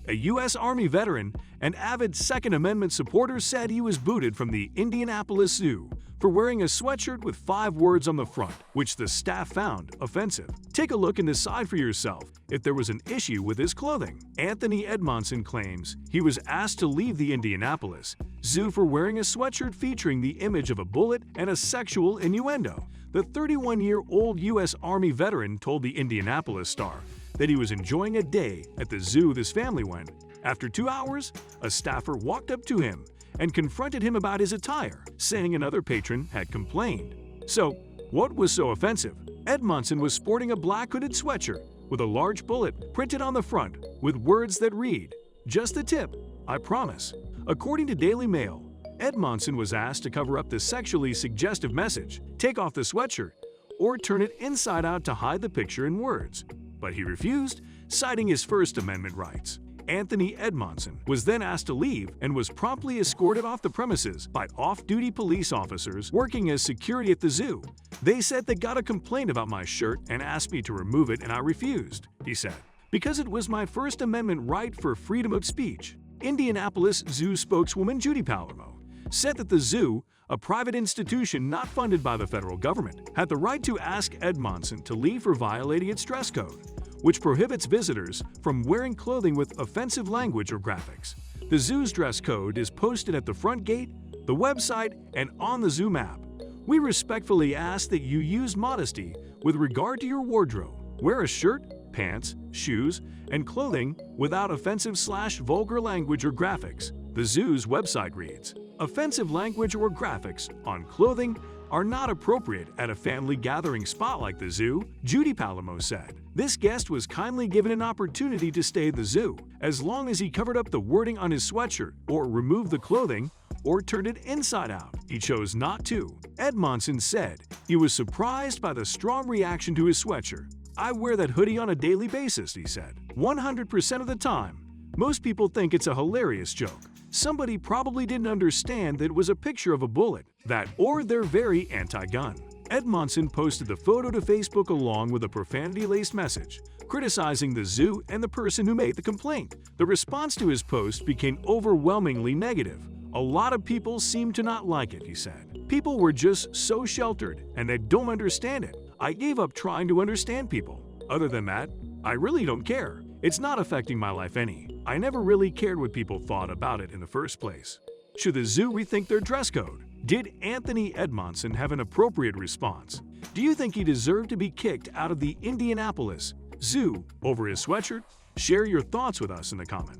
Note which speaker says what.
Speaker 1: A U.S. Army veteran and avid Second Amendment supporter said he was booted from the Indianapolis Zoo for wearing a sweatshirt with 5 words on the front, which the staff found offensive. Take a look and decide for yourself if there was an issue with his clothing. Anthony Edmondson claims he was asked to leave the Indianapolis Zoo for wearing a sweatshirt featuring the image of a bullet and a sexual innuendo. The 31-year-old U.S. Army veteran told the Indianapolis Star that he was enjoying a day at the zoo with his family when, after 2 hours, a staffer walked up to him and confronted him about his attire, saying another patron had complained. So, what was so offensive? Edmondson was sporting a black hooded sweatshirt with a large bullet printed on the front with words that read, "Just a tip, I promise." According to Daily Mail, Edmondson was asked to cover up the sexually suggestive message, take off the sweatshirt, or turn it inside out to hide the picture and words. But he refused, citing his First Amendment rights. Anthony Edmondson was then asked to leave and was promptly escorted off the premises by off-duty police officers working as security at the zoo. "They said they got a complaint about my shirt and asked me to remove it and I refused," he said, "because it was my First Amendment right for freedom of speech." Indianapolis Zoo spokeswoman Judy Palermo said that the zoo, a private institution not funded by the federal government, had the right to ask Edmondson to leave for violating its dress code, which prohibits visitors from wearing clothing with offensive language or graphics. The zoo's dress code is posted at the front gate, the website, and on the zoo map. "We respectfully ask that you use modesty with regard to your wardrobe. Wear a shirt, pants, shoes, and clothing without offensive/vulgar language or graphics," the zoo's website reads. "Offensive language or graphics on clothing are not appropriate at a family gathering spot like the zoo," Judy Palermo said. This guest was kindly given an opportunity to stay at the zoo, as long as he covered up the wording on his sweatshirt, or removed the clothing, or turned it inside out. He chose not to. Edmondson said he was surprised by the strong reaction to his sweatshirt. "I wear that hoodie on a daily basis," he said. 100% of the time. Most people think it's a hilarious joke. Somebody probably didn't understand that it was a picture of a bullet, or they're very anti-gun. Edmondson posted the photo to Facebook along with a profanity-laced message, criticizing the zoo and the person who made the complaint. The response to his post became overwhelmingly negative. "A lot of people seem to not like it," he said. "People were just so sheltered and they don't understand it. I gave up trying to understand people. Other than that, I really don't care. It's not affecting my life any. I never really cared what people thought about it in the first place." Should the zoo rethink their dress code? Did Anthony Edmondson have an appropriate response? Do you think he deserved to be kicked out of the Indianapolis Zoo over his sweatshirt? Share your thoughts with us in the comments.